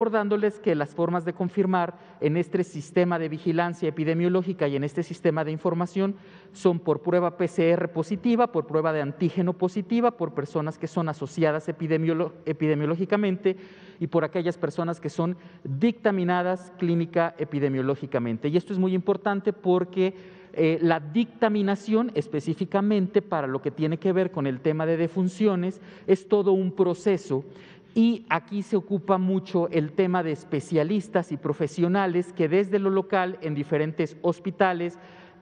recordándoles que las formas de confirmar en este sistema de vigilancia epidemiológica y en este sistema de información son por prueba PCR positiva, por prueba de antígeno positiva, por personas que son asociadas epidemiológicamente y por aquellas personas que son dictaminadas clínica epidemiológicamente. Y esto es muy importante porque la dictaminación específicamente para lo que tiene que ver con el tema de defunciones es todo un proceso. Y aquí se ocupa mucho el tema de especialistas y profesionales que desde lo local, en diferentes hospitales,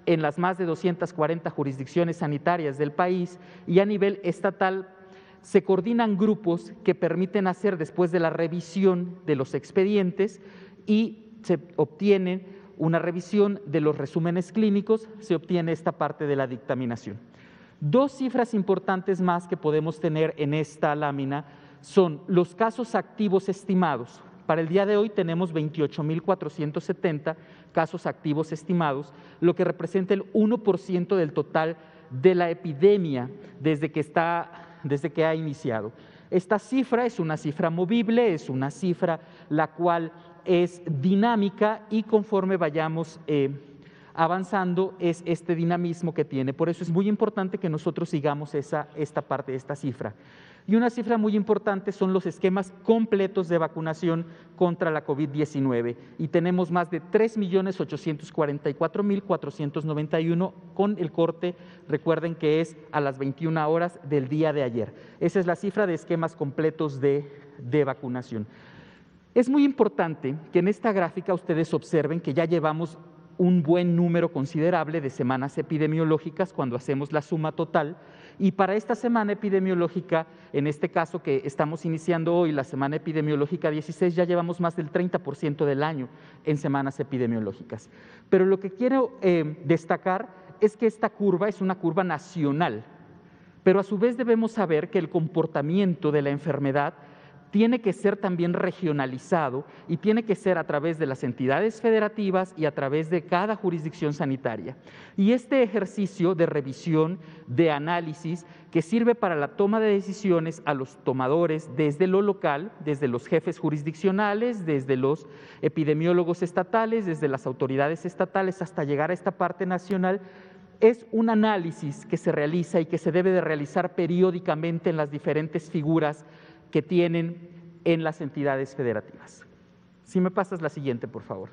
en las más de 240 jurisdicciones sanitarias del país y a nivel estatal, se coordinan grupos que permiten hacer después de la revisión de los expedientes y se obtiene una revisión de los resúmenes clínicos, se obtiene esta parte de la dictaminación. Dos cifras importantes más que podemos tener en esta lámina son los casos activos estimados. Para el día de hoy tenemos 28.470 casos activos estimados, lo que representa el 1% del total de la epidemia desde que ha iniciado. Esta cifra es una cifra movible, es una cifra la cual es dinámica y conforme vayamos avanzando es este dinamismo que tiene. Por eso es muy importante que nosotros sigamos esta parte de esta cifra. Y una cifra muy importante son los esquemas completos de vacunación contra la COVID-19 y tenemos más de 3.844.491 con el corte, recuerden que es a las 21 horas del día de ayer. Esa es la cifra de esquemas completos de vacunación. Es muy importante que en esta gráfica ustedes observen que ya llevamos un buen número considerable de semanas epidemiológicas cuando hacemos la suma total. Y para esta semana epidemiológica, en este caso que estamos iniciando hoy, la semana epidemiológica 16, ya llevamos más del 30% del año en semanas epidemiológicas. Pero lo que quiero destacar es que esta curva es una curva nacional, pero a su vez debemos saber que el comportamiento de la enfermedad tiene que ser también regionalizado y tiene que ser a través de las entidades federativas y a través de cada jurisdicción sanitaria. Y este ejercicio de revisión, de análisis, que sirve para la toma de decisiones a los tomadores desde lo local, desde los jefes jurisdiccionales, desde los epidemiólogos estatales, desde las autoridades estatales hasta llegar a esta parte nacional, es un análisis que se realiza y que se debe de realizar periódicamente en las diferentes figuras que tienen en las entidades federativas. Si me pasas la siguiente, por favor.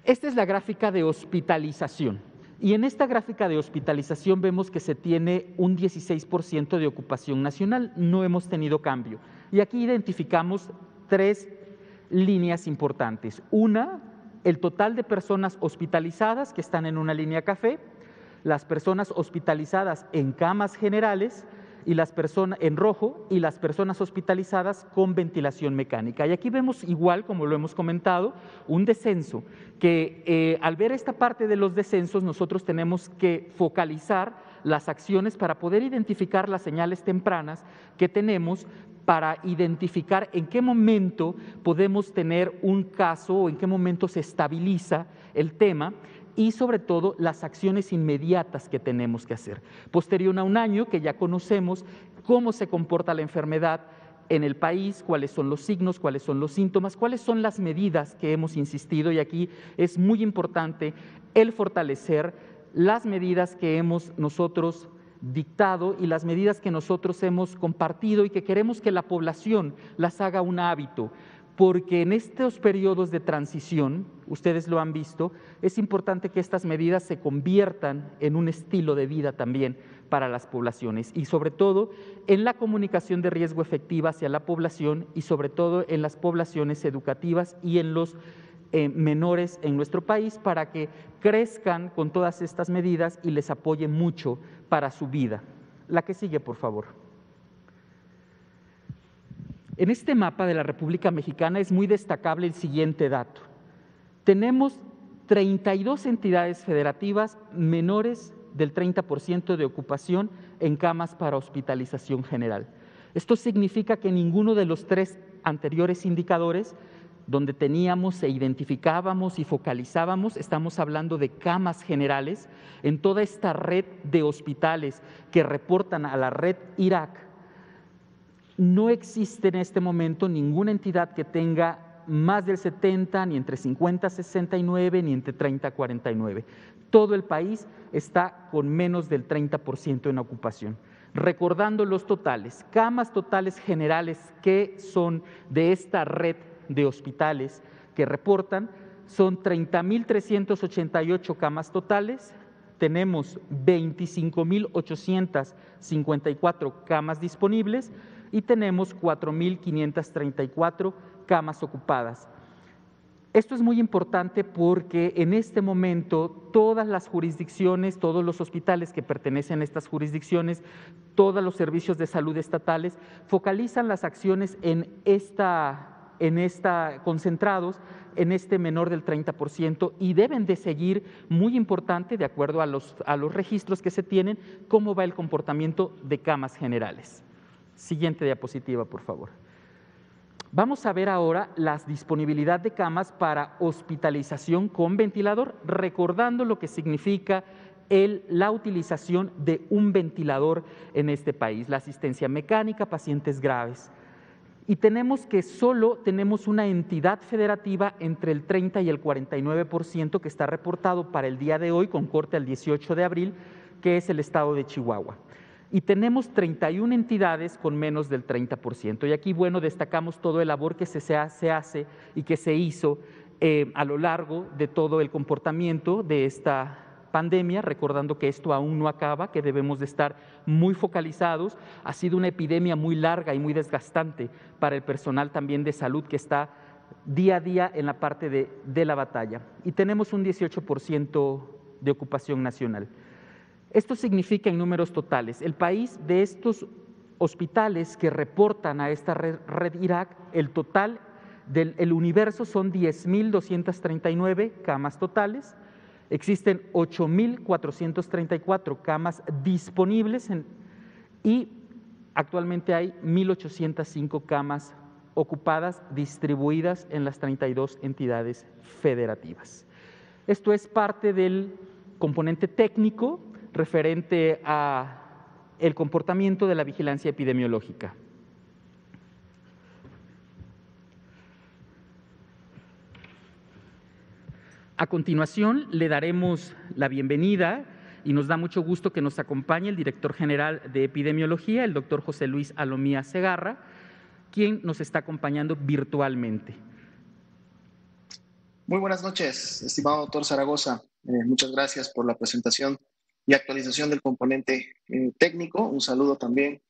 Esta es la gráfica de hospitalización. Y en esta gráfica de hospitalización vemos que se tiene un 16% de ocupación nacional, no hemos tenido cambio. Y aquí identificamos tres líneas importantes. Una, el total de personas hospitalizadas que están en una línea café, las personas hospitalizadas en camas generales, y las personas en rojo y las personas hospitalizadas con ventilación mecánica. Y aquí vemos igual, como lo hemos comentado, un descenso que al ver esta parte de los descensos nosotros tenemos que focalizar las acciones para poder identificar las señales tempranas que tenemos para identificar en qué momento podemos tener un caso o en qué momento se estabiliza el tema y sobre todo las acciones inmediatas que tenemos que hacer. Posterior a un año que ya conocemos cómo se comporta la enfermedad en el país, cuáles son los signos, cuáles son los síntomas, cuáles son las medidas que hemos insistido y aquí es muy importante el fortalecer las medidas que hemos nosotros dictado y las medidas que nosotros hemos compartido y que queremos que la población las haga un hábito. Porque en estos periodos de transición, ustedes lo han visto, es importante que estas medidas se conviertan en un estilo de vida también para las poblaciones y sobre todo en la comunicación de riesgo efectiva hacia la población y sobre todo en las poblaciones educativas y en los menores en nuestro país para que crezcan con todas estas medidas y les apoye mucho para su vida. La que sigue, por favor. En este mapa de la República Mexicana es muy destacable el siguiente dato. Tenemos 32 entidades federativas menores del 30% de ocupación en camas para hospitalización general. Esto significa que ninguno de los tres anteriores indicadores donde teníamos e identificábamos y focalizábamos, estamos hablando de camas generales, en toda esta red de hospitales que reportan a la red IRAC, No existe en este momento ninguna entidad que tenga más del 70, ni entre 50 a 69, ni entre 30 a 49. Todo el país está con menos del 30% en ocupación. Recordando los totales, camas totales generales que son de esta red de hospitales que reportan, son 30.388 camas totales, tenemos 25.854 camas disponibles y tenemos 4.534 camas ocupadas. Esto es muy importante porque en este momento todas las jurisdicciones, todos los hospitales que pertenecen a estas jurisdicciones, todos los servicios de salud estatales focalizan las acciones concentrados en este menor del 30% y deben de seguir, muy importante, de acuerdo a los registros que se tienen, cómo va el comportamiento de camas generales. Siguiente diapositiva, por favor. Vamos a ver ahora la disponibilidad de camas para hospitalización con ventilador, recordando lo que significa la utilización de un ventilador en este país, la asistencia mecánica a pacientes graves. Y tenemos que solo tenemos una entidad federativa entre el 30 y el 49% que está reportado para el día de hoy, con corte al 18 de abril, que es el estado de Chihuahua. Y tenemos 31 entidades con menos del 30%. Y aquí, bueno, destacamos todo el labor que se hace y que se hizo a lo largo de todo el comportamiento de esta pandemia, recordando que esto aún no acaba, que debemos de estar muy focalizados. Ha sido una epidemia muy larga y muy desgastante para el personal también de salud que está día a día en la parte de la batalla. Y tenemos un 18% de ocupación nacional. Esto significa en números totales, el país de estos hospitales que reportan a esta red Irak, el total del universo son 10.239 camas totales, existen 8.434 camas disponibles y actualmente hay 1.805 camas ocupadas distribuidas en las 32 entidades federativas. Esto es parte del componente técnico referente a el comportamiento de la vigilancia epidemiológica. A continuación, le daremos la bienvenida y nos da mucho gusto que nos acompañe el director general de epidemiología, el doctor José Luis Alomía Segarra, quien nos está acompañando virtualmente. Muy buenas noches, estimado doctor Zaragoza. Muchas gracias por la presentación y actualización del componente técnico. Un saludo también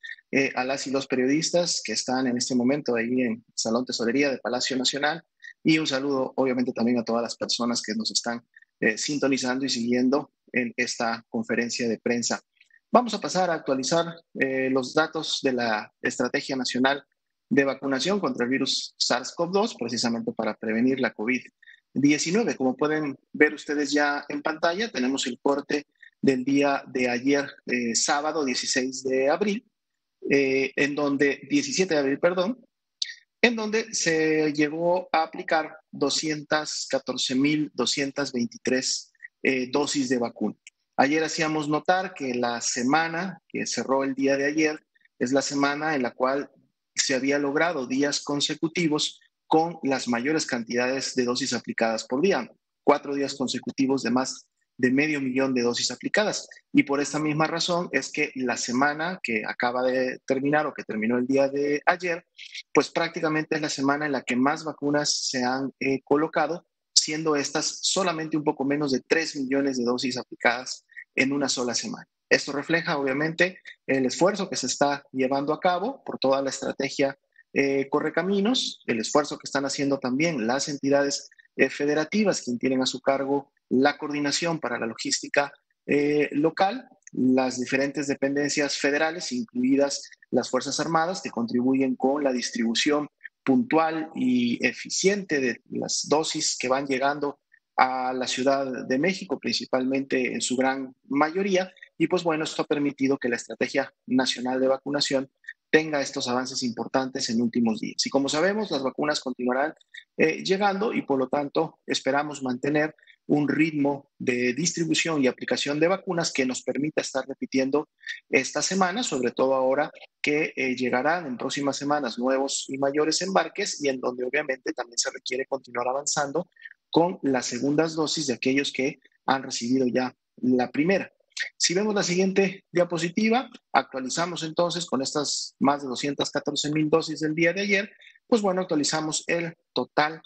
a las y los periodistas que están en este momento ahí en Salón Tesorería de Palacio Nacional, y un saludo obviamente también a todas las personas que nos están sintonizando y siguiendo en esta conferencia de prensa. Vamos a pasar a actualizar los datos de la Estrategia Nacional de Vacunación contra el virus SARS-CoV-2, precisamente para prevenir la COVID-19. Como pueden ver ustedes ya en pantalla, tenemos el corte del día de ayer, sábado 16 de abril, 17 de abril, perdón, en donde se llegó a aplicar 214.223 dosis de vacuna. Ayer hacíamos notar que la semana que cerró el día de ayer es la semana en la cual se había logrado días consecutivos con las mayores cantidades de dosis aplicadas por día, 4 días consecutivos de más de 500.000 de dosis aplicadas. Y por esta misma razón es que la semana que acaba de terminar o que terminó el día de ayer, pues prácticamente es la semana en la que más vacunas se han colocado, siendo estas solamente un poco menos de 3 millones de dosis aplicadas en una sola semana. Esto refleja obviamente el esfuerzo que se está llevando a cabo por toda la estrategia Correcaminos, el esfuerzo que están haciendo también las entidades federativas, quien tienen a su cargo la coordinación para la logística local, las diferentes dependencias federales, incluidas las Fuerzas Armadas, que contribuyen con la distribución puntual y eficiente de las dosis que van llegando a la Ciudad de México, principalmente en su gran mayoría. Y pues bueno, esto ha permitido que la Estrategia Nacional de Vacunación tenga estos avances importantes en últimos días. Y como sabemos, las vacunas continuarán llegando y por lo tanto esperamos mantener un ritmo de distribución y aplicación de vacunas que nos permita estar repitiendo esta semana, sobre todo ahora que llegarán en próximas semanas nuevos y mayores embarques y en donde obviamente también se requiere continuar avanzando con las segundas dosis de aquellos que han recibido ya la primera. Si vemos la siguiente diapositiva, actualizamos entonces con estas más de 214,000 dosis del día de ayer, pues bueno, actualizamos el total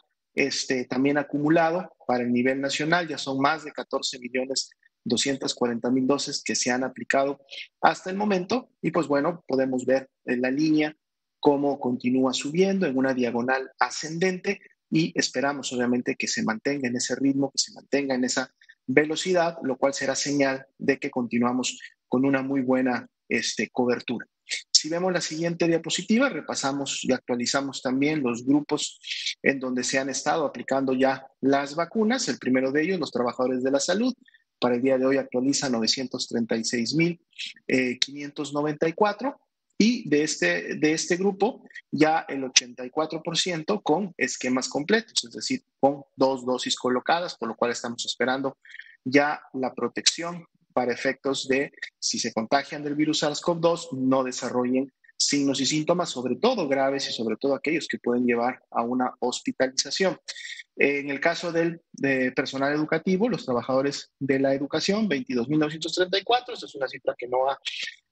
también acumulado para el nivel nacional, ya son más de 14,240,000 dosis que se han aplicado hasta el momento y pues bueno, podemos ver en la línea cómo continúa subiendo en una diagonal ascendente y esperamos obviamente que se mantenga en ese ritmo, que se mantenga en esa velocidad, lo cual será señal de que continuamos con una muy buena cobertura. Si vemos la siguiente diapositiva, repasamos y actualizamos también los grupos en donde se han estado aplicando ya las vacunas. El primero de ellos, los trabajadores de la salud. Para el día de hoy actualiza 936,594 y de este grupo ya el 84% con esquemas completos, es decir, con 2 dosis colocadas, por lo cual estamos esperando ya la protección para efectos de si se contagian del virus SARS-CoV-2 no desarrollen signos y síntomas, sobre todo graves y sobre todo aquellos que pueden llevar a una hospitalización. En el caso del personal educativo, los trabajadores de la educación, 22,934, esta es una cifra que no ha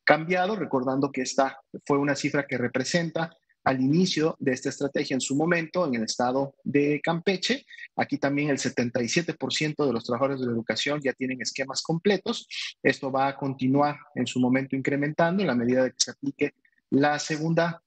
cambiado, recordando que esta fue una cifra que representa al inicio de esta estrategia en su momento en el estado de Campeche. Aquí también el 77% de los trabajadores de la educación ya tienen esquemas completos. Esto va a continuar en su momento incrementando en la medida de que se aplique la segunda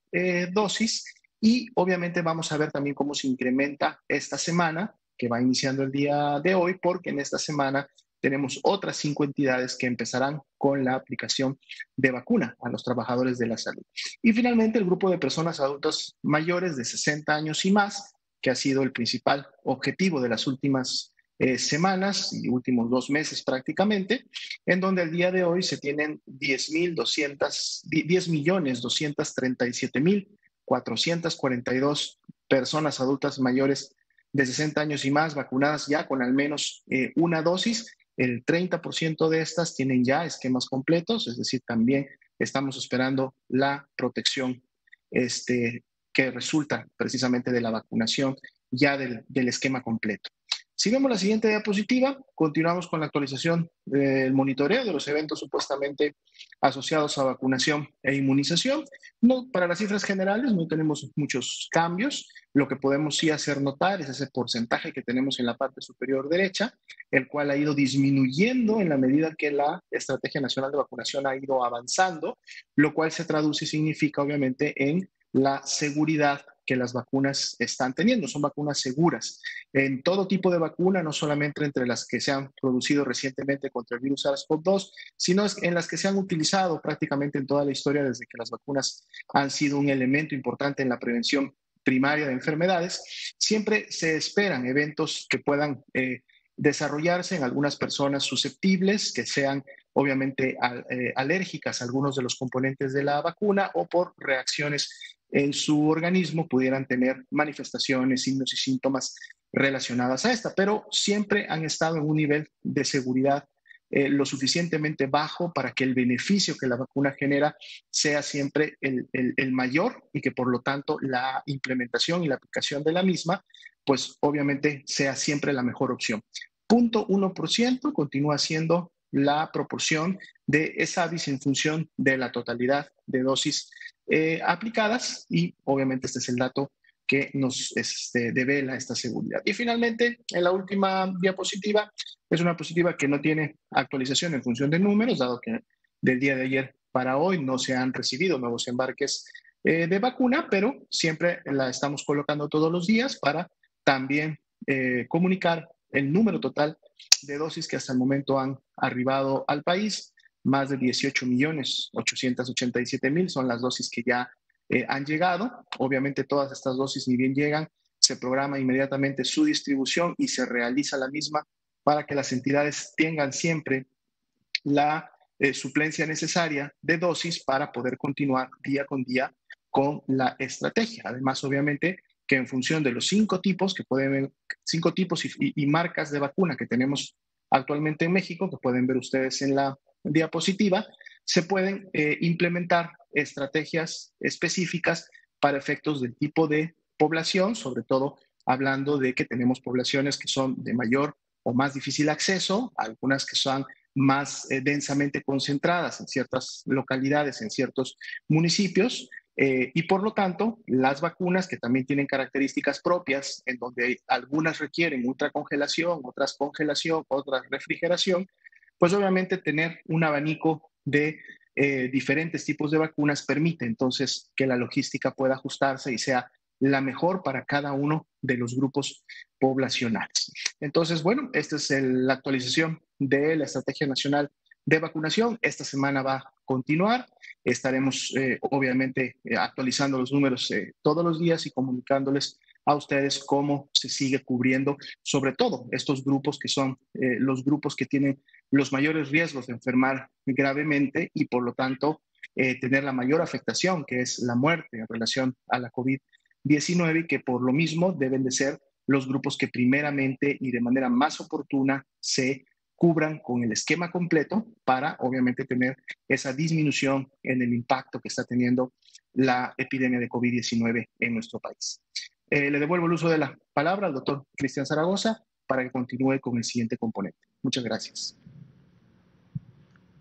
dosis y obviamente vamos a ver también cómo se incrementa esta semana que va iniciando el día de hoy, porque en esta semana tenemos otras 5 entidades que empezarán con la aplicación de vacuna a los trabajadores de la salud. Y finalmente el grupo de personas adultas mayores de 60 años y más, que ha sido el principal objetivo de las últimas semanas y últimos 2 meses prácticamente, en donde el día de hoy se tienen 10,237,442 personas adultas mayores de 60 años y más vacunadas ya con al menos una dosis. El 30% de estas tienen ya esquemas completos, es decir, también estamos esperando la protección que resulta precisamente de la vacunación ya del esquema completo. Si vemos la siguiente diapositiva, continuamos con la actualización del monitoreo de los eventos supuestamente asociados a vacunación e inmunización. No, para las cifras generales no tenemos muchos cambios. Lo que podemos sí hacer notar es ese porcentaje que tenemos en la parte superior derecha, el cual ha ido disminuyendo en la medida que la Estrategia Nacional de Vacunación ha ido avanzando, lo cual se traduce y significa obviamente en la seguridad que las vacunas están teniendo. Son vacunas seguras. En todo tipo de vacuna, no solamente entre las que se han producido recientemente contra el virus SARS-CoV-2, sino en las que se han utilizado prácticamente en toda la historia desde que las vacunas han sido un elemento importante en la prevención primaria de enfermedades. Siempre se esperan eventos que puedan desarrollarse en algunas personas susceptibles, que sean obviamente alérgicas a algunos de los componentes de la vacuna o por reacciones en su organismo pudieran tener manifestaciones, signos y síntomas relacionadas a esta, pero siempre han estado en un nivel de seguridad lo suficientemente bajo para que el beneficio que la vacuna genera sea siempre el mayor y que por lo tanto la implementación y la aplicación de la misma, pues obviamente sea siempre la mejor opción. 0,1% continúa siendo la proporción de ESAVIS en función de la totalidad de dosis aplicadas y obviamente este es el dato que nos devela esta seguridad. Y finalmente, en la última diapositiva, es una diapositiva que no tiene actualización en función de números, dado que del día de ayer para hoy no se han recibido nuevos embarques de vacuna, pero siempre la estamos colocando todos los días para también comunicar el número total de dosis que hasta el momento han arribado al país. Más de 18,887,000 son las dosis que ya han llegado. Obviamente todas estas dosis ni bien llegan, se programa inmediatamente su distribución y se realiza la misma para que las entidades tengan siempre la suplencia necesaria de dosis para poder continuar día con día con la estrategia. Además, obviamente, que en función de los 5 tipos que pueden ver, 5 tipos y marcas de vacuna que tenemos actualmente en México, que pueden ver ustedes en la diapositiva, se pueden implementar estrategias específicas para efectos del tipo de población, sobre todo hablando de que tenemos poblaciones que son de mayor o más difícil acceso, algunas que son más densamente concentradas en ciertas localidades, en ciertos municipios, y por lo tanto, las vacunas que también tienen características propias, en donde algunas requieren ultracongelación, otras congelación, otras refrigeración, pues obviamente tener un abanico de diferentes tipos de vacunas permite entonces que la logística pueda ajustarse y sea la mejor para cada uno de los grupos poblacionales. Entonces, bueno, esta es la actualización de la Estrategia Nacional de Vacunación. Esta semana va a continuar. Estaremos obviamente actualizando los números todos los días y comunicándoles a ustedes cómo se sigue cubriendo, sobre todo estos grupos que son los grupos que tienen los mayores riesgos de enfermar gravemente y por lo tanto tener la mayor afectación, que es la muerte en relación a la COVID-19, y que por lo mismo deben de ser los grupos que primeramente y de manera más oportuna se cubran con el esquema completo para obviamente tener esa disminución en el impacto que está teniendo la epidemia de COVID-19 en nuestro país. Le devuelvo el uso de la palabra al doctor Cristian Zaragoza para que continúe con el siguiente componente. Muchas gracias.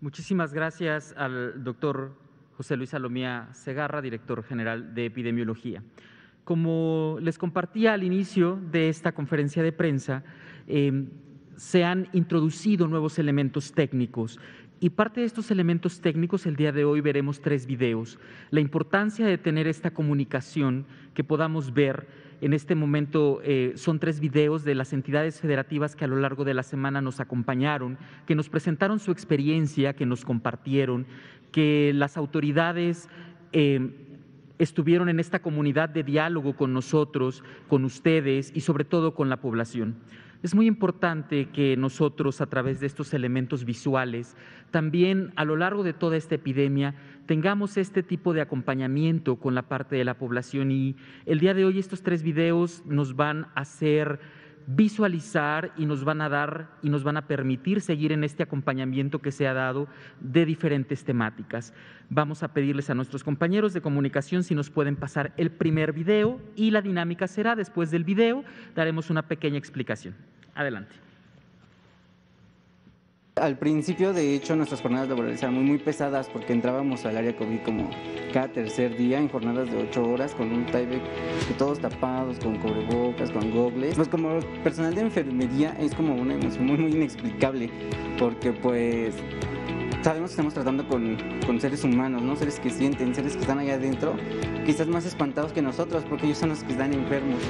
Muchísimas gracias al doctor José Luis Salomía Segarra, director general de Epidemiología. Como les compartía al inicio de esta conferencia de prensa, se han introducido nuevos elementos técnicos y parte de estos elementos técnicos el día de hoy veremos 3 videos. La importancia de tener esta comunicación que podamos ver en este momento son 3 videos de las entidades federativas que a lo largo de la semana nos acompañaron, que nos presentaron su experiencia, que nos compartieron, que las autoridades estuvieron en esta comunidad de diálogo con nosotros, con ustedes y sobre todo con la población. Es muy importante que nosotros, a través de estos elementos visuales, también a lo largo de toda esta epidemia, tengamos este tipo de acompañamiento con la parte de la población. Y el día de hoy estos 3 videos nos van a hacer visualizar y nos van a permitir seguir en este acompañamiento que se ha dado de diferentes temáticas. Vamos a pedirles a nuestros compañeros de comunicación si nos pueden pasar el primer video y la dinámica será después del video, daremos una pequeña explicación. Adelante. Al principio, de hecho, nuestras jornadas laborales eran muy pesadas porque entrábamos al área COVID como cada tercer día en jornadas de 8 horas con un Tyvek, todos tapados, con cubrebocas, con gogles. Pues como personal de enfermería es como una emoción muy inexplicable porque pues sabemos que estamos tratando con seres humanos, ¿no? Seres que sienten, seres que están allá adentro, quizás más espantados que nosotros porque ellos son los que están enfermos.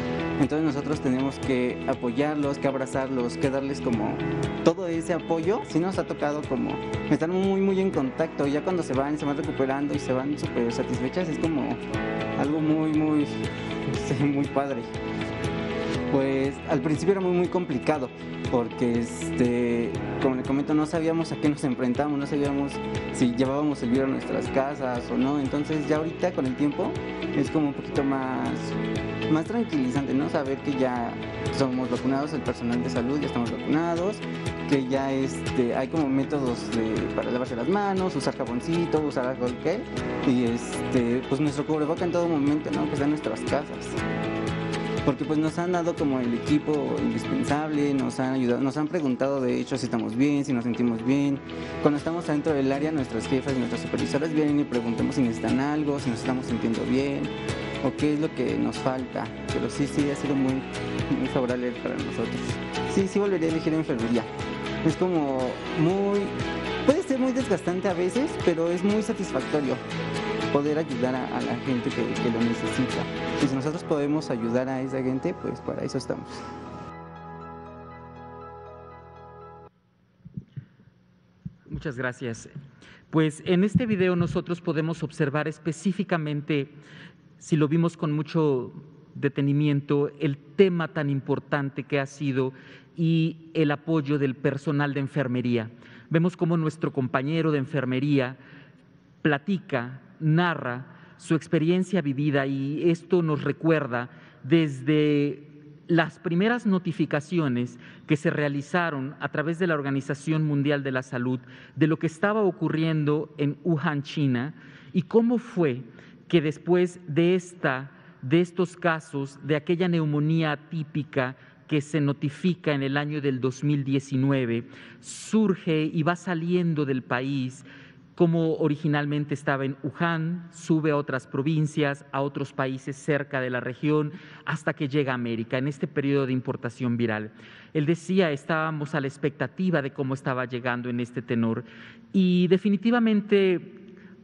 Entonces nosotros tenemos que apoyarlos, que abrazarlos, que darles como todo ese apoyo. Sí nos ha tocado como estar muy en contacto y ya cuando se van recuperando y se van súper satisfechas es como algo muy padre. Pues al principio era muy complicado porque como le comento, no sabíamos a qué nos enfrentamos, no sabíamos si llevábamos el virus a nuestras casas o no. Entonces ya ahorita con el tiempo es como un poquito más tranquilizante, ¿no? Saber que ya somos vacunados, el personal de salud ya estamos vacunados, que ya hay como métodos para lavarse las manos, usar jaboncito, usar alcohol gel y pues nuestro cubreboca en todo momento, ¿no? Que está en nuestras casas. Porque pues nos han dado como el equipo indispensable, nos han ayudado, nos han preguntado de hecho si estamos bien, si nos sentimos bien. Cuando estamos dentro del área, nuestras jefas y nuestras supervisoras vienen y preguntamos si necesitan algo, si nos estamos sintiendo bien o qué es lo que nos falta. Pero sí ha sido muy favorable para nosotros. Sí volvería a elegir enfermería. Es como puede ser muy desgastante a veces, pero es muy satisfactorio poder ayudar a la gente que lo necesita. Y si nosotros podemos ayudar a esa gente, pues para eso estamos. Muchas gracias. Pues en este video nosotros podemos observar específicamente, si lo vimos con mucho detenimiento, el tema tan importante que ha sido y el apoyo del personal de enfermería. Vemos cómo nuestro compañero de enfermería platica, narra su experiencia vivida y esto nos recuerda desde las primeras notificaciones que se realizaron a través de la Organización Mundial de la Salud de lo que estaba ocurriendo en Wuhan, China, y cómo fue que después de estos casos, de aquella neumonía atípica que se notifica en el año del 2019, surge y va saliendo del país, como originalmente estaba en Wuhan, sube a otras provincias, a otros países cerca de la región, hasta que llega a América, en este periodo de importación viral. Él decía, estábamos a la expectativa de cómo estaba llegando en este tenor, y definitivamente,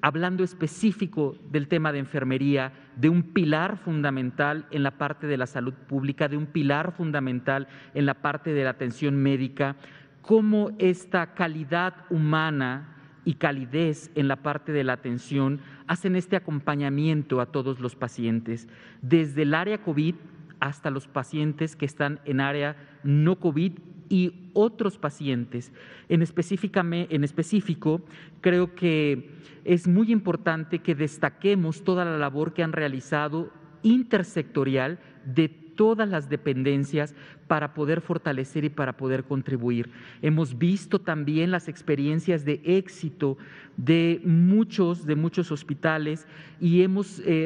hablando específico del tema de enfermería, de un pilar fundamental en la parte de la salud pública, de un pilar fundamental en la parte de la atención médica, cómo esta calidad humana y calidez en la parte de la atención hacen este acompañamiento a todos los pacientes, desde el área COVID hasta los pacientes que están en área no COVID y otros pacientes. En específico, creo que es muy importante que destaquemos toda la labor que han realizado intersectorial de todas las dependencias para poder fortalecer y para poder contribuir. Hemos visto también las experiencias de éxito de muchos hospitales y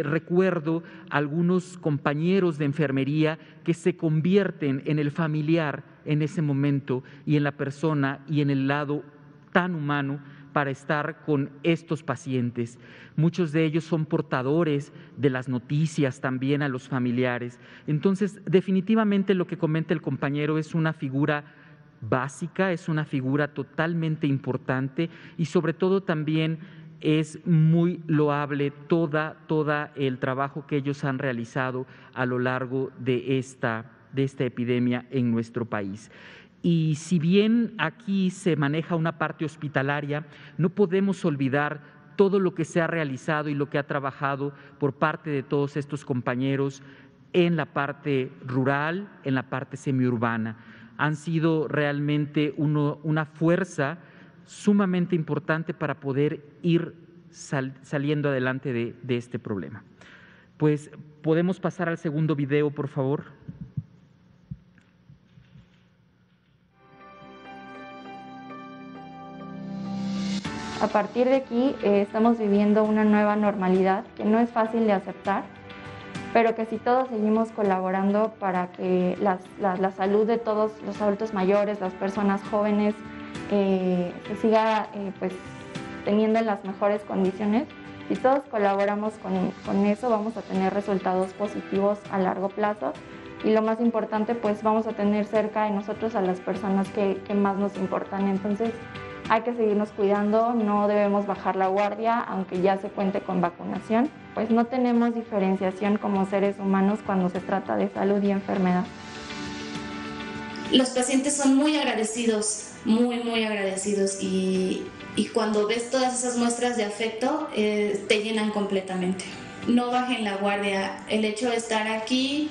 recuerdo algunos compañeros de enfermería que se convierten en el familiar en ese momento y en la persona y en el lado tan humano para estar con estos pacientes. Muchos de ellos son portadores de las noticias también a los familiares. Entonces, definitivamente lo que comenta el compañero es una figura básica, es una figura totalmente importante y sobre todo también es muy loable toda el trabajo que ellos han realizado a lo largo de esta epidemia en nuestro país. Y si bien aquí se maneja una parte hospitalaria, no podemos olvidar todo lo que se ha realizado y lo que ha trabajado por parte de todos estos compañeros en la parte rural, en la parte semiurbana. Han sido realmente una fuerza sumamente importante para poder ir saliendo adelante de este problema. Pues, ¿podemos pasar al segundo video, por favor? A partir de aquí estamos viviendo una nueva normalidad que no es fácil de aceptar, pero que si todos seguimos colaborando para que la salud de todos los adultos mayores, las personas jóvenes, se siga pues, teniendo en las mejores condiciones, si todos colaboramos con eso, vamos a tener resultados positivos a largo plazo y lo más importante, pues vamos a tener cerca de nosotros a las personas que más nos importan. Entonces, hay que seguirnos cuidando, no debemos bajar la guardia, aunque ya se cuente con vacunación, pues no tenemos diferenciación como seres humanos cuando se trata de salud y enfermedad. Los pacientes son muy agradecidos, muy agradecidos y cuando ves todas esas muestras de afecto, te llenan completamente. No bajen la guardia, el hecho de estar aquí,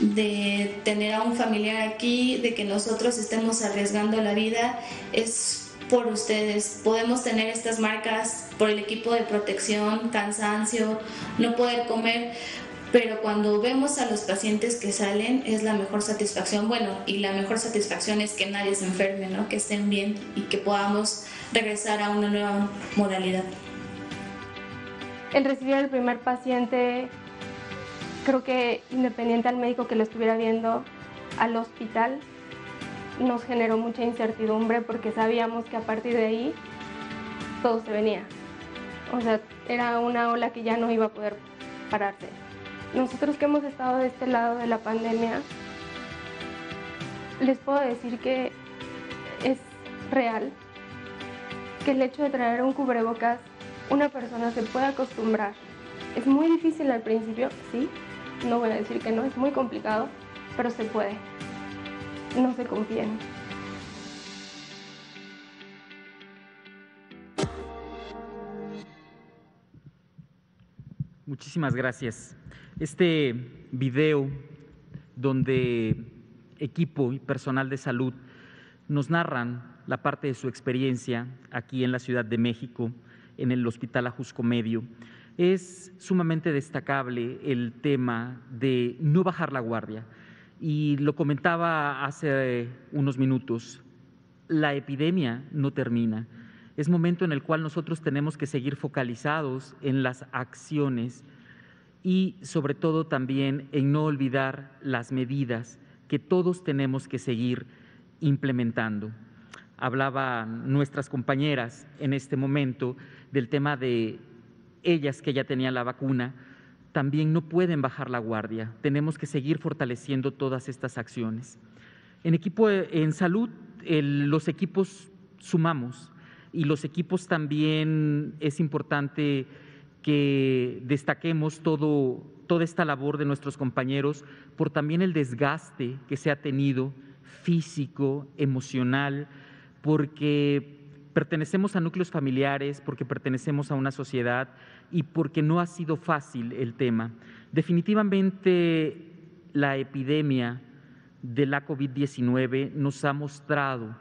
de tener a un familiar aquí, de que nosotros estemos arriesgando la vida, es por ustedes. Podemos tener estas marcas por el equipo de protección, cansancio, no poder comer, pero cuando vemos a los pacientes que salen es la mejor satisfacción. Bueno, y la mejor satisfacción es que nadie se enferme, ¿no? Que estén bien y que podamos regresar a una nueva modalidad. El recibir al primer paciente, creo que independiente al médico que lo estuviera viendo al hospital, nos generó mucha incertidumbre porque sabíamos que a partir de ahí todo se venía. O sea, era una ola que ya no iba a poder pararse. Nosotros que hemos estado de este lado de la pandemia, les puedo decir que es real que el hecho de traer un cubrebocas, una persona se puede acostumbrar. Es muy difícil al principio, sí, no voy a decir que no, es muy complicado, pero se puede. No se confíen. Muchísimas gracias. Este video donde equipo y personal de salud nos narran la parte de su experiencia aquí en la Ciudad de México, en el Hospital Ajusco Medio, Es sumamente destacable el tema de no bajar la guardia. Y lo comentaba hace unos minutos, la epidemia no termina. Es momento en el cual nosotros tenemos que seguir focalizados en las acciones y sobre todo también en no olvidar las medidas que todos tenemos que seguir implementando. Hablaban nuestras compañeras en este momento del tema de ellas que ya tenían la vacuna, también no pueden bajar la guardia. Tenemos que seguir fortaleciendo todas estas acciones. En salud, los equipos sumamos y los equipos también es importante que destaquemos toda esta labor de nuestros compañeros por también el desgaste que se ha tenido físico, emocional, porque pertenecemos a núcleos familiares, porque pertenecemos a una sociedad y porque no ha sido fácil el tema. Definitivamente la epidemia de la COVID-19 nos ha mostrado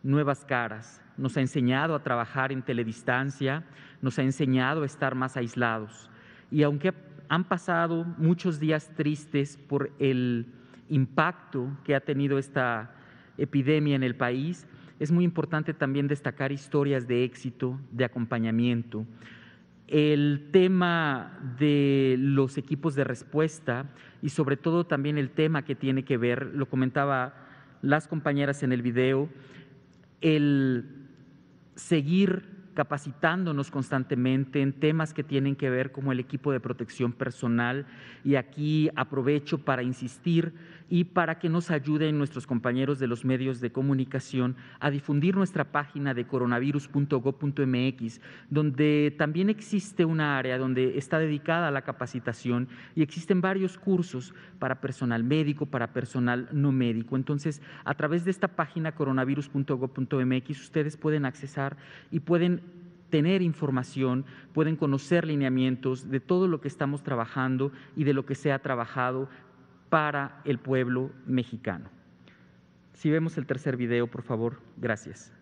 nuevas caras, nos ha enseñado a trabajar en teledistancia, nos ha enseñado a estar más aislados. Y aunque han pasado muchos días tristes por el impacto que ha tenido esta epidemia en el país, es muy importante también destacar historias de éxito, de acompañamiento. El tema de los equipos de respuesta y sobre todo también el tema que tiene que ver, lo comentaba las compañeras en el video, el seguir capacitándonos constantemente en temas que tienen que ver como el equipo de protección personal, y aquí aprovecho para insistir y para que nos ayuden nuestros compañeros de los medios de comunicación a difundir nuestra página de coronavirus.gov.mx, donde también existe una área donde está dedicada a la capacitación y existen varios cursos para personal médico, para personal no médico. Entonces, a través de esta página coronavirus.gov.mx ustedes pueden accesar y pueden tener información, pueden conocer lineamientos de todo lo que estamos trabajando y de lo que se ha trabajado para el pueblo mexicano. Si vemos el tercer video, por favor. Gracias.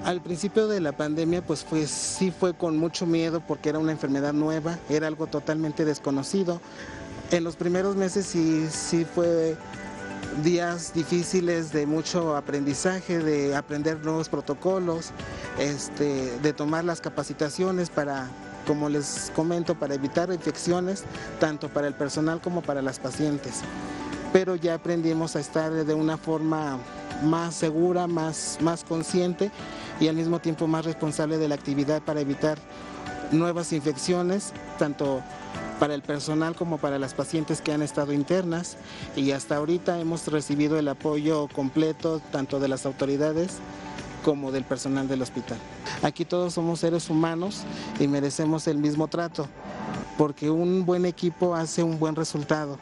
Al principio de la pandemia, pues sí fue con mucho miedo porque era una enfermedad nueva, era algo totalmente desconocido. En los primeros meses sí fue días difíciles de mucho aprendizaje, de aprender nuevos protocolos, de tomar las capacitaciones para, como les comento, para evitar infecciones, tanto para el personal como para las pacientes. Pero ya aprendimos a estar de una forma más segura, más consciente y al mismo tiempo más responsable de la actividad para evitar nuevas infecciones, tanto para el personal como para las pacientes que han estado internas, y hasta ahorita hemos recibido el apoyo completo tanto de las autoridades como del personal del hospital. Aquí todos somos seres humanos y merecemos el mismo trato, porque un buen equipo hace un buen resultado.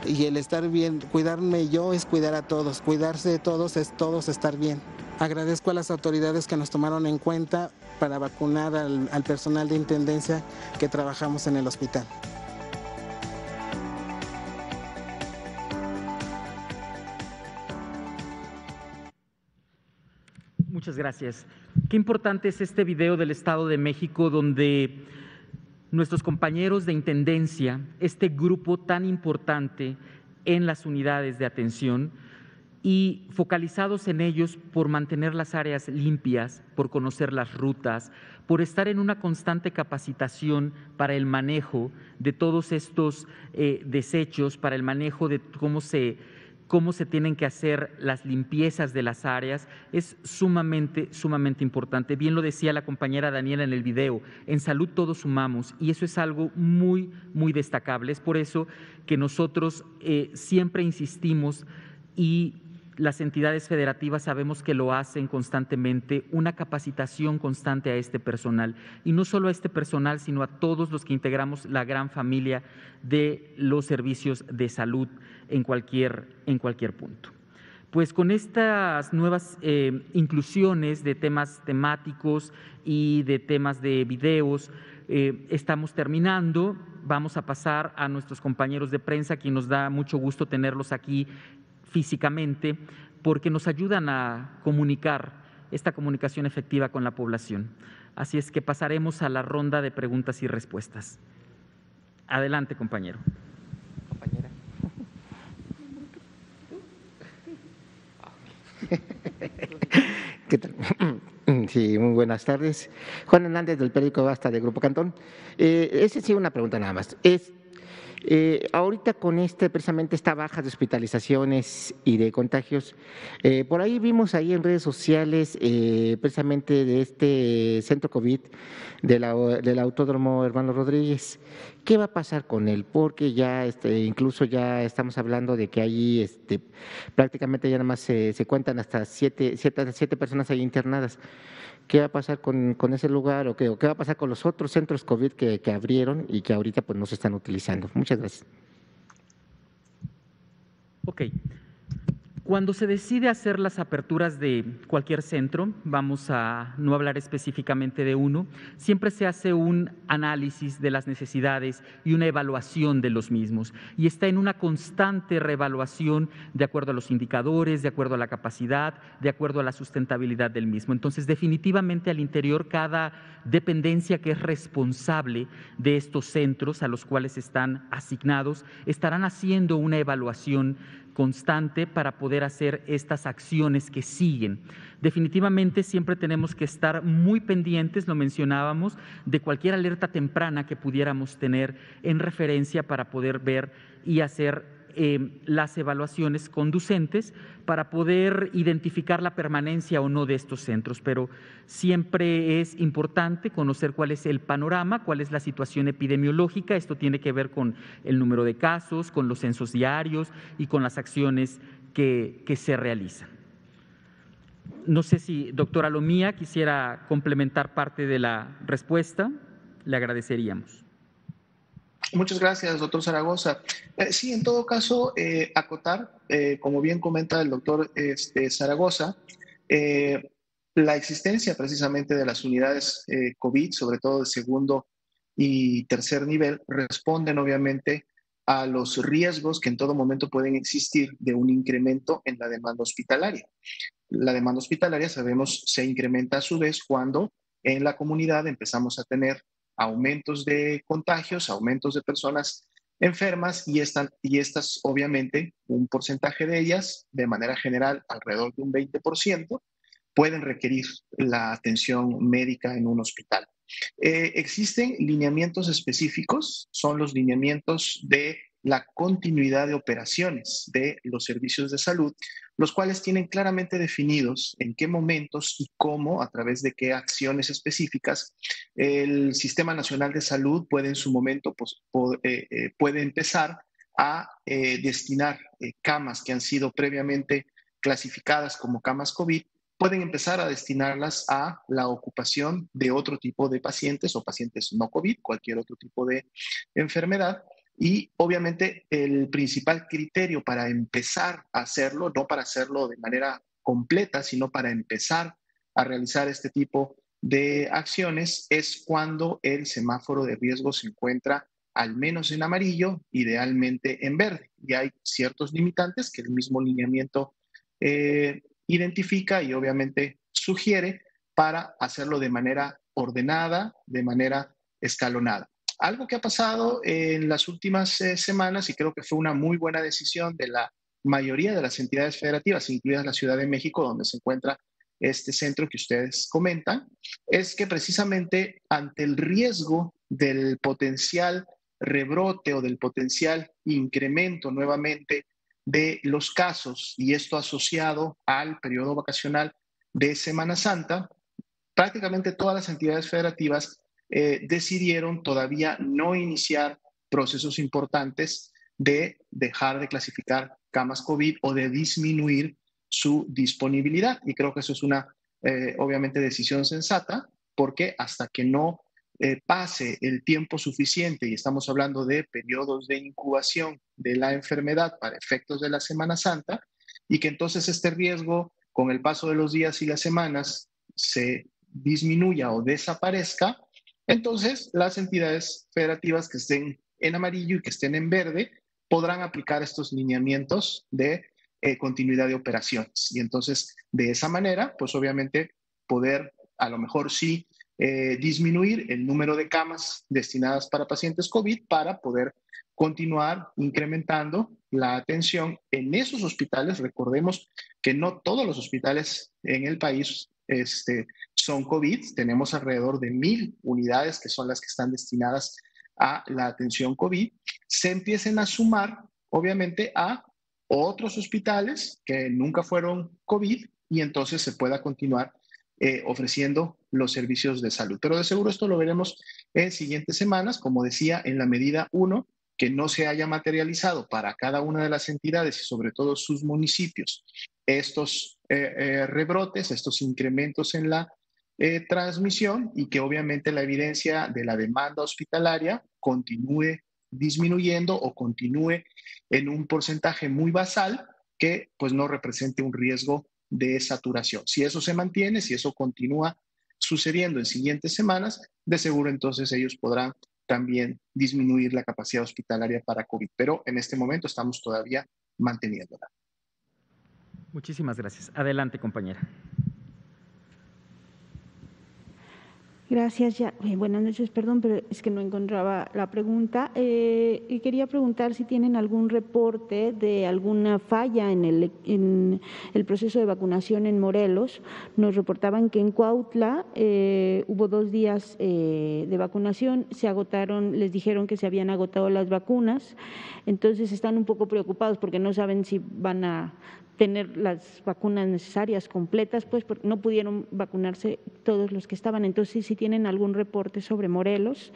Y el estar bien, cuidarme yo es cuidar a todos, cuidarse de todos es todos estar bien. Agradezco a las autoridades que nos tomaron en cuenta para vacunar al personal de intendencia que trabajamos en el hospital. Muchas gracias. Qué importante es este video del Estado de México, donde nuestros compañeros de intendencia, este grupo tan importante en las unidades de atención y focalizados en ellos por mantener las áreas limpias, por conocer las rutas, por estar en una constante capacitación para el manejo de todos estos desechos, para el manejo de cómo se tienen que hacer las limpiezas de las áreas, es sumamente importante. Bien lo decía la compañera Daniela en el video, en salud todos sumamos, y eso es algo muy destacable. Es por eso que nosotros siempre insistimos, y las entidades federativas sabemos que lo hacen constantemente, una capacitación constante a este personal, y no solo a este personal, sino a todos los que integramos la gran familia de los servicios de salud en cualquier punto. Pues con estas nuevas inclusiones de temas temáticos y de temas de videos, estamos terminando. Vamos a pasar a nuestros compañeros de prensa, quien nos da mucho gusto tenerlos aquí físicamente, porque nos ayudan a comunicar esta comunicación efectiva con la población. Así es que pasaremos a la ronda de preguntas y respuestas. Adelante, compañero. Compañera. ¿Qué tal? Sí, muy buenas tardes. Juan Hernández, del periódico Basta, de Grupo Cantón. Esa sí una pregunta nada más. Ahorita con precisamente esta baja de hospitalizaciones y de contagios, por ahí vimos ahí en redes sociales precisamente de este centro COVID del Autódromo Hermano Rodríguez. ¿Qué va a pasar con él? Porque ya incluso ya estamos hablando de que ahí prácticamente ya nada más se cuentan hasta siete personas ahí internadas. ¿Qué va a pasar con ese lugar o qué va a pasar con los otros centros COVID que abrieron y que ahorita pues no se están utilizando? Muchas gracias. Ok. Cuando se decide hacer las aperturas de cualquier centro, vamos a no hablar específicamente de uno, siempre se hace un análisis de las necesidades y una evaluación de los mismos. Y está en una constante reevaluación de acuerdo a los indicadores, de acuerdo a la capacidad, de acuerdo a la sustentabilidad del mismo. Entonces, definitivamente al interior, cada dependencia que es responsable de estos centros a los cuales están asignados, estarán haciendo una evaluación constante para poder hacer estas acciones que siguen. Definitivamente siempre tenemos que estar muy pendientes, lo mencionábamos, de cualquier alerta temprana que pudiéramos tener en referencia para poder ver y hacer las evaluaciones conducentes para poder identificar la permanencia o no de estos centros, pero siempre es importante conocer cuál es el panorama, cuál es la situación epidemiológica. Esto tiene que ver con el número de casos, con los censos diarios y con las acciones que se realizan. No sé si doctora Lomía quisiera complementar parte de la respuesta, le agradeceríamos. Muchas gracias, doctor Zaragoza. Sí, en todo caso, acotar, como bien comenta el doctor Zaragoza, la existencia precisamente de las unidades COVID, sobre todo de segundo y tercer nivel, responden obviamente a los riesgos que en todo momento pueden existir de un incremento en la demanda hospitalaria. La demanda hospitalaria, sabemos, se incrementa a su vez cuando en la comunidad empezamos a tener aumentos de contagios, aumentos de personas enfermas y estas obviamente, un porcentaje de ellas, de manera general alrededor de un 20%, pueden requerir la atención médica en un hospital. Existen lineamientos específicos, son los lineamientos de la continuidad de operaciones de los servicios de salud, los cuales tienen claramente definidos en qué momentos y cómo, a través de qué acciones específicas, el Sistema Nacional de Salud puede en su momento puede empezar a destinar camas que han sido previamente clasificadas como camas COVID, pueden empezar a destinarlas a la ocupación de otro tipo de pacientes o pacientes no COVID, cualquier otro tipo de enfermedad. Y obviamente el principal criterio para empezar a hacerlo, no para hacerlo de manera completa, sino para empezar a realizar este tipo de acciones, es cuando el semáforo de riesgo se encuentra al menos en amarillo, idealmente en verde. Y hay ciertos limitantes que el mismo lineamiento identifica y obviamente sugiere para hacerlo de manera ordenada, de manera escalonada. Algo que ha pasado en las últimas semanas, y creo que fue una muy buena decisión de la mayoría de las entidades federativas, incluidas la Ciudad de México, donde se encuentra este centro que ustedes comentan, es que precisamente ante el riesgo del potencial rebrote o del potencial incremento nuevamente de los casos, y esto asociado al periodo vacacional de Semana Santa, prácticamente todas las entidades federativas decidieron todavía no iniciar procesos importantes de dejar de clasificar camas COVID o de disminuir su disponibilidad. Y creo que eso es una, obviamente, decisión sensata, porque hasta que no pase el tiempo suficiente, y estamos hablando de periodos de incubación de la enfermedad para efectos de la Semana Santa, y que entonces este riesgo, con el paso de los días y las semanas, se disminuya o desaparezca, Entonces, las entidades federativas que estén en amarillo y que estén en verde podrán aplicar estos lineamientos de continuidad de operaciones. Y entonces, de esa manera, pues obviamente poder a lo mejor sí disminuir el número de camas destinadas para pacientes COVID para poder continuar incrementando la atención en esos hospitales. Recordemos que no todos los hospitales en el país son COVID. Tenemos alrededor de 1,000 unidades que son las que están destinadas a la atención COVID. Se empiecen a sumar, obviamente, a otros hospitales que nunca fueron COVID y entonces se pueda continuar ofreciendo los servicios de salud. Pero de seguro esto lo veremos en siguientes semanas, como decía, en la medida 1, que no se haya materializado para cada una de las entidades y sobre todo sus municipios estos rebrotes, estos incrementos en la transmisión y que obviamente la evidencia de la demanda hospitalaria continúe disminuyendo o continúe en un porcentaje muy basal que pues no represente un riesgo de saturación. Si eso se mantiene, si eso continúa sucediendo en siguientes semanas, de seguro entonces ellos podrán también disminuir la capacidad hospitalaria para COVID, pero en este momento estamos todavía manteniéndola. Muchísimas gracias. Adelante, compañera. Gracias. Buenas noches, perdón, pero es que no encontraba la pregunta. Y quería preguntar si tienen algún reporte de alguna falla en el proceso de vacunación en Morelos. Nos reportaban que en Cuautla hubo 2 días de vacunación, se agotaron, les dijeron que se habían agotado las vacunas, entonces están un poco preocupados porque no saben si van a tener las vacunas necesarias completas, pues porque no pudieron vacunarse todos los que estaban. Entonces, si tienen algún reporte sobre Morelos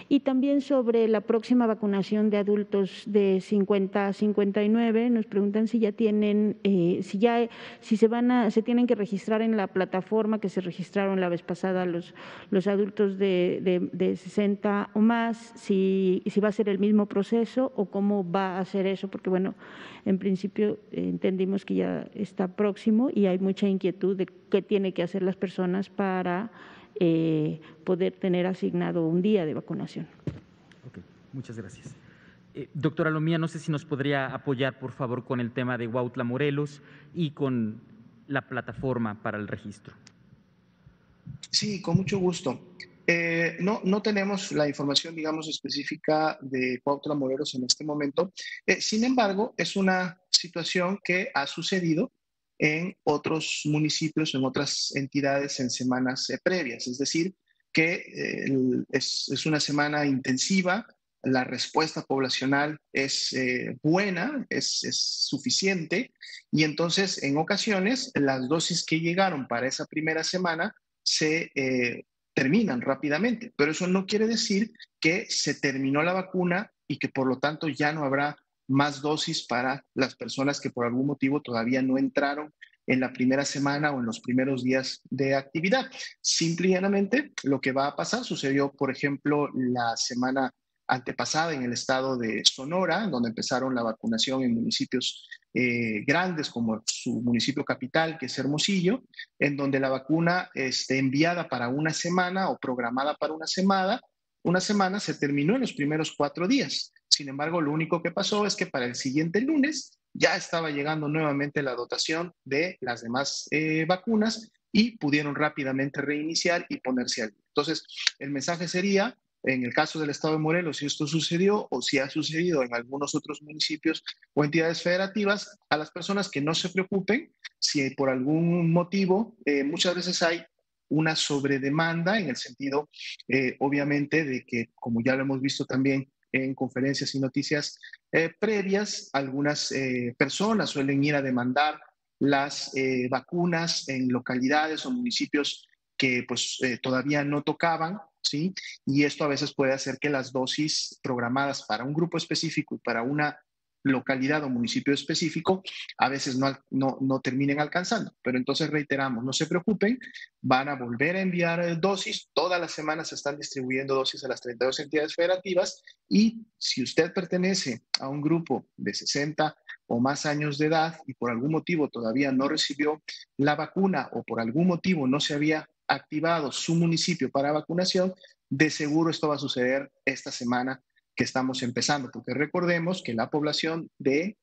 y también sobre la próxima vacunación de adultos de 50 a 59, nos preguntan si ya tienen, si se tienen que registrar en la plataforma que se registraron la vez pasada los adultos de 60 o más, si va a ser el mismo proceso o cómo va a ser eso, porque bueno, en principio entendimos que ya está próximo y hay mucha inquietud de qué tienen que hacer las personas para poder tener asignado un día de vacunación. Ok, muchas gracias. Doctora Lomía, no sé si nos podría apoyar, por favor, con el tema de Cuautla, Morelos y con la plataforma para el registro. Sí, con mucho gusto. No tenemos la información, digamos, específica de Cuautla, Morelos en este momento. Sin embargo, es una situación que ha sucedido en otros municipios, en otras entidades en semanas previas. Es decir, que es una semana intensiva, la respuesta poblacional es buena, es suficiente y entonces en ocasiones las dosis que llegaron para esa primera semana se terminan rápidamente, pero eso no quiere decir que se terminó la vacuna y que por lo tanto ya no habrá más dosis para las personas que por algún motivo todavía no entraron en la primera semana o en los primeros días de actividad. Simple y llanamente lo que va a pasar sucedió, por ejemplo, la semana antepasada en el estado de Sonora, donde empezaron la vacunación en municipios grandes como su municipio capital, que es Hermosillo, en donde la vacuna enviada para una semana o programada para una semana se terminó en los primeros 4 días. Sin embargo, lo único que pasó es que para el siguiente lunes ya estaba llegando nuevamente la dotación de las demás vacunas y pudieron rápidamente reiniciar y ponerse al día. Entonces, el mensaje sería, en el caso del estado de Morelos, si esto sucedió o si ha sucedido en algunos otros municipios o entidades federativas, a las personas que no se preocupen si por algún motivo muchas veces hay una sobredemanda en el sentido, obviamente, de que, como ya lo hemos visto también en conferencias y noticias previas, algunas personas suelen ir a demandar las vacunas en localidades o municipios que pues todavía no tocaban, ¿sí? Y esto a veces puede hacer que las dosis programadas para un grupo específico y para una localidad o municipio específico a veces no terminen alcanzando. Pero entonces reiteramos, no se preocupen, van a volver a enviar dosis, todas las semanas se están distribuyendo dosis a las 32 entidades federativas y si usted pertenece a un grupo de 60 o más años de edad y por algún motivo todavía no recibió la vacuna o por algún motivo no se había activado su municipio para vacunación, de seguro esto va a suceder esta semana que estamos empezando, porque recordemos que la población de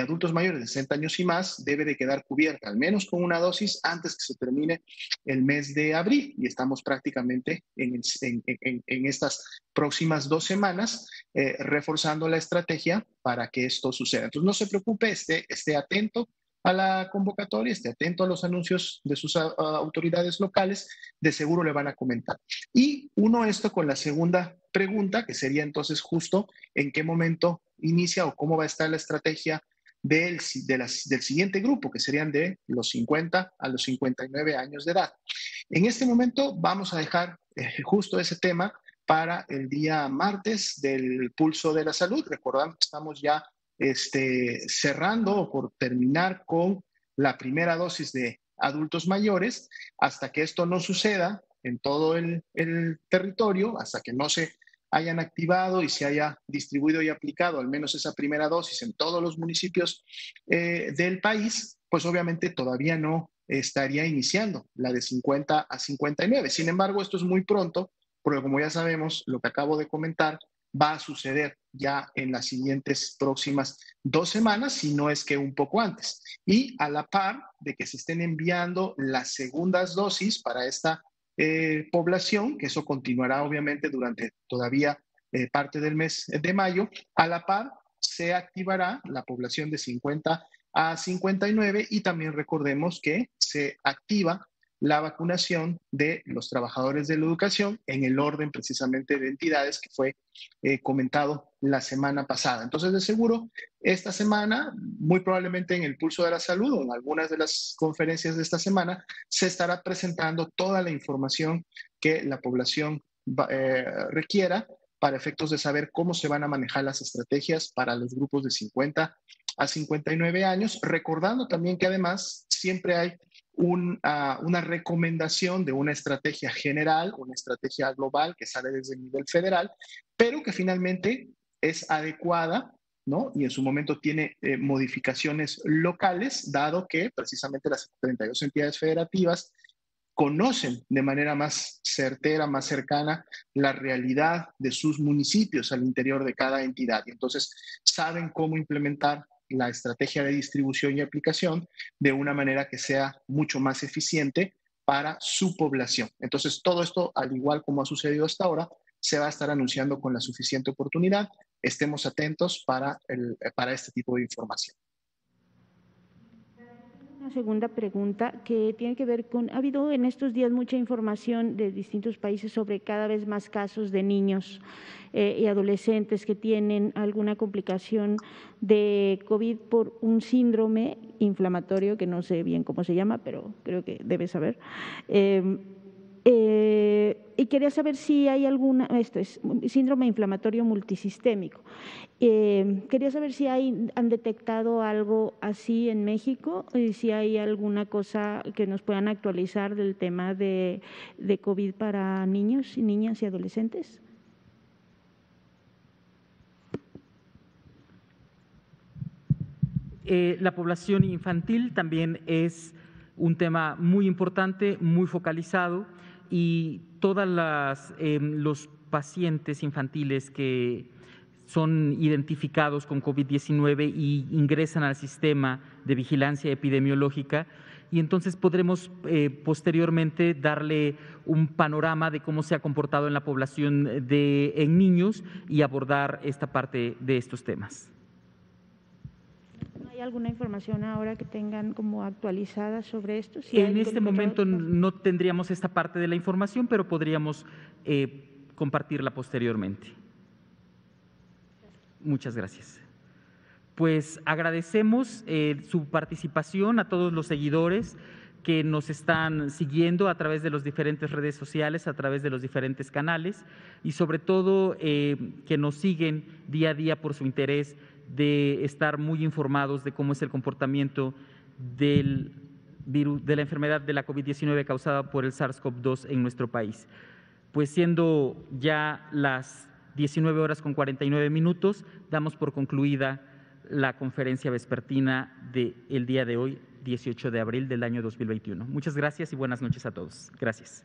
adultos mayores de 60 años y más debe de quedar cubierta al menos con una dosis antes que se termine el mes de abril, y estamos prácticamente en estas próximas 2 semanas reforzando la estrategia para que esto suceda. Entonces no se preocupe, esté atento a la convocatoria, esté atento a los anuncios de sus autoridades locales, de seguro le van a comentar. Y uno esto con la segunda pregunta, que sería entonces justo en qué momento inicia o cómo va a estar la estrategia del siguiente grupo, que serían de los 50 a los 59 años de edad. En este momento vamos a dejar justo ese tema para el día martes del Pulso de la Salud. Recordamos que estamos ya cerrando o por terminar con la primera dosis de adultos mayores. Hasta que esto no suceda en todo el territorio, hasta que no se hayan activado y se haya distribuido y aplicado al menos esa primera dosis en todos los municipios del país, pues obviamente todavía no estaría iniciando la de 50 a 59. Sin embargo, esto es muy pronto, porque como ya sabemos, lo que acabo de comentar va a suceder ya en las siguientes próximas 2 semanas, si no es que un poco antes. Y a la par de que se estén enviando las segundas dosis para esta población, que eso continuará obviamente durante todavía parte del mes de mayo, a la par se activará la población de 50 a 59 y también recordemos que se activa la vacunación de los trabajadores de la educación en el orden precisamente de entidades que fue comentado la semana pasada. Entonces, de seguro, esta semana, muy probablemente en el Pulso de la Salud o en algunas de las conferencias de esta semana, se estará presentando toda la información que la población requiera para efectos de saber cómo se van a manejar las estrategias para los grupos de 50 a 59 años, recordando también que además siempre hay una recomendación de una estrategia general, una estrategia global que sale desde el nivel federal, pero que finalmente es adecuada, ¿no? Y en su momento tiene modificaciones locales, dado que precisamente las 32 entidades federativas conocen de manera más certera, más cercana, la realidad de sus municipios al interior de cada entidad. Y entonces saben cómo implementar la estrategia de distribución y aplicación de una manera que sea mucho más eficiente para su población. Entonces, todo esto, al igual como ha sucedido hasta ahora, se va a estar anunciando con la suficiente oportunidad. Estemos atentos para este tipo de información. Una segunda pregunta que tiene que ver con, ha habido en estos días mucha información de distintos países sobre cada vez más casos de niños y adolescentes que tienen alguna complicación de COVID por un síndrome inflamatorio, que no sé bien cómo se llama, pero creo que debes saber. Y quería saber si hay esto es síndrome inflamatorio multisistémico. Quería saber si han detectado algo así en México y si hay alguna cosa que nos puedan actualizar del tema de COVID para niños y niñas y adolescentes. La población infantil también es un tema muy importante, muy focalizado, y todos los pacientes infantiles que son identificados con COVID-19 y ingresan al sistema de vigilancia epidemiológica, y entonces podremos posteriormente darle un panorama de cómo se ha comportado en la población en niños y abordar esta parte de estos temas. ¿Hay alguna información ahora que tengan como actualizada sobre esto? En este momento no tendríamos esta parte de la información, pero podríamos compartirla posteriormente. Muchas gracias. Pues agradecemos su participación a todos los seguidores que nos están siguiendo a través de las diferentes redes sociales, a través de los diferentes canales, y sobre todo que nos siguen día a día por su interés de estar muy informados de cómo es el comportamiento del virus, de la enfermedad de la COVID-19 causada por el SARS-CoV-2 en nuestro país. Pues siendo ya las 19:49, damos por concluida la conferencia vespertina del día de hoy, 18 de abril del año 2021. Muchas gracias y buenas noches a todos. Gracias.